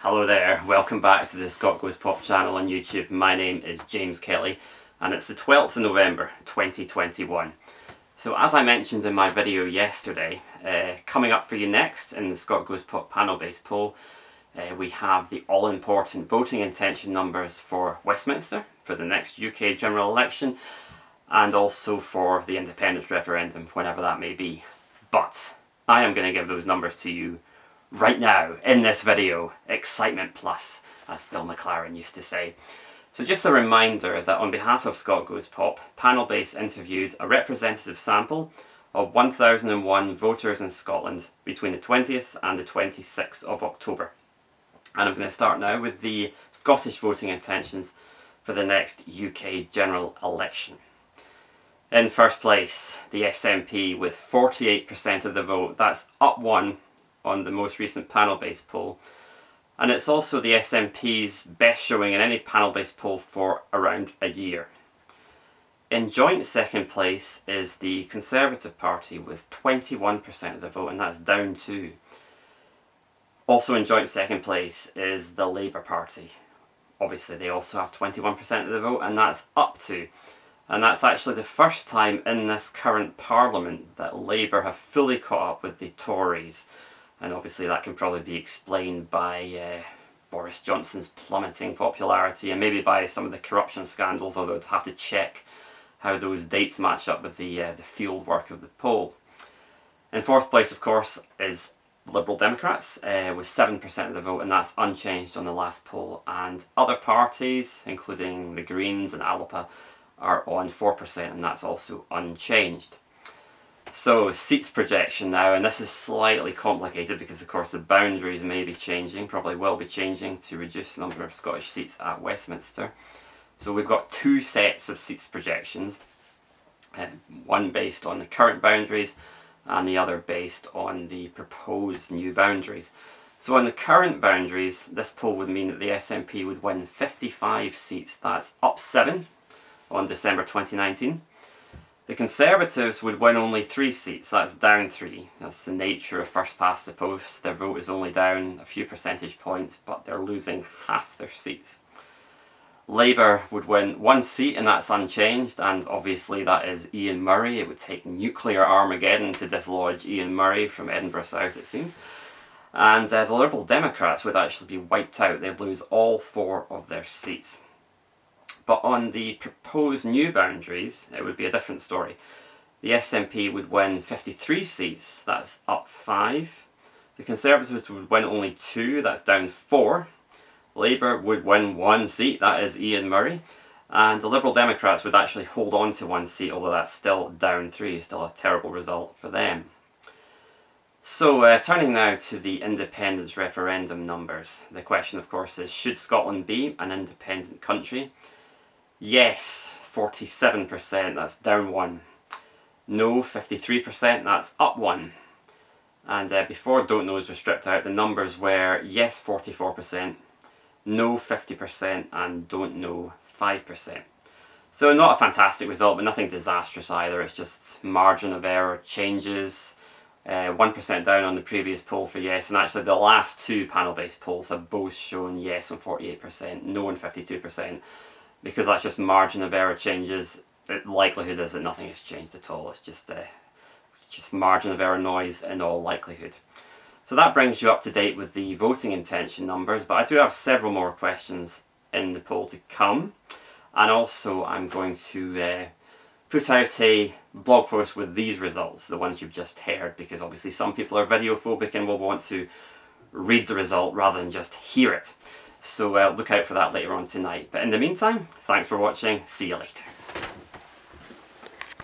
Hello there, welcome back to the Scot Goes Pop channel on YouTube. My name is James Kelly and it's the 12th of November 2021. So as I mentioned in my video yesterday, coming up for you next in the Scot Goes Pop Panelbase poll, we have the all-important voting intention numbers for Westminster for the next UK general election and also for the independence referendum, whenever that may be. But I am going to give those numbers to you right now in this video. Excitement plus, as Bill McLaren used to say. So just a reminder that on behalf of Scot Goes Pop, Panelbase interviewed a representative sample of 1001 voters in Scotland between the 20th and the 26th of October. And I'm going to start now with the Scottish voting intentions for the next UK general election. In first place, the SNP with 48% of the vote. That's up one on the most recent Panelbase poll, and it's also the SNP's best showing in any Panelbase poll for around a year. In joint second place is the Conservative Party with 21% of the vote, and that's down 2. Also in joint second place is the Labour Party. Obviously they also have 21% of the vote, and that's up 2. And that's actually the first time in this current Parliament that Labour have fully caught up with the Tories. And obviously that can probably be explained by Boris Johnson's plummeting popularity and maybe by some of the corruption scandals, although I'd have to check how those dates match up with the field work of the poll. In fourth place, of course, is Liberal Democrats with 7% of the vote, and that's unchanged on the last poll. And other parties, including the Greens and ALPA, are on 4%, and that's also unchanged. So, seats projection now, and this is slightly complicated because of course the boundaries may be changing, probably will be changing to reduce the number of Scottish seats at Westminster. So we've got 2 sets of seats projections, one based on the current boundaries and the other based on the proposed new boundaries. So on the current boundaries, this poll would mean that the SNP would win 55 seats, that's up 7 on December 2019. The Conservatives would win only 3 seats, that's down 3. That's the nature of first past the post. Their vote is only down a few percentage points, but they're losing half their seats. Labour would win 1 seat, and that's unchanged, and obviously that is Ian Murray. It would take nuclear Armageddon to dislodge Ian Murray from Edinburgh South, it seems. And the Liberal Democrats would actually be wiped out. They'd lose all 4 of their seats. But on the proposed new boundaries, it would be a different story. The SNP would win 53 seats, that's up 5. The Conservatives would win only 2, that's down 4. Labour would win 1 seat, that is Ian Murray. And the Liberal Democrats would actually hold on to 1 seat, although that's still down 3, still a terrible result for them. So turning now to the independence referendum numbers. The question of course is, should Scotland be an independent country? Yes, 47%, that's down 1. No, 53%, that's up 1. And before Don't Knows were stripped out, the numbers were yes 44%, no 50%, and Don't Know 5%. So not a fantastic result, but nothing disastrous either. It's just margin of error changes. 1% down on the previous poll for yes, and actually the last 2 Panelbase polls have both shown yes on 48%, no on 52%. Because that's just margin of error changes, the likelihood is that nothing has changed at all. It's just margin of error noise in all likelihood. So that brings you up to date with the voting intention numbers, but I do have several more questions in the poll to come. And also I'm going to put out a blog post with these results, the ones you've just heard, because obviously some people are videophobic and will want to read the result rather than just hear it. So look out for that later on tonight. But in the meantime, thanks for watching. See you later.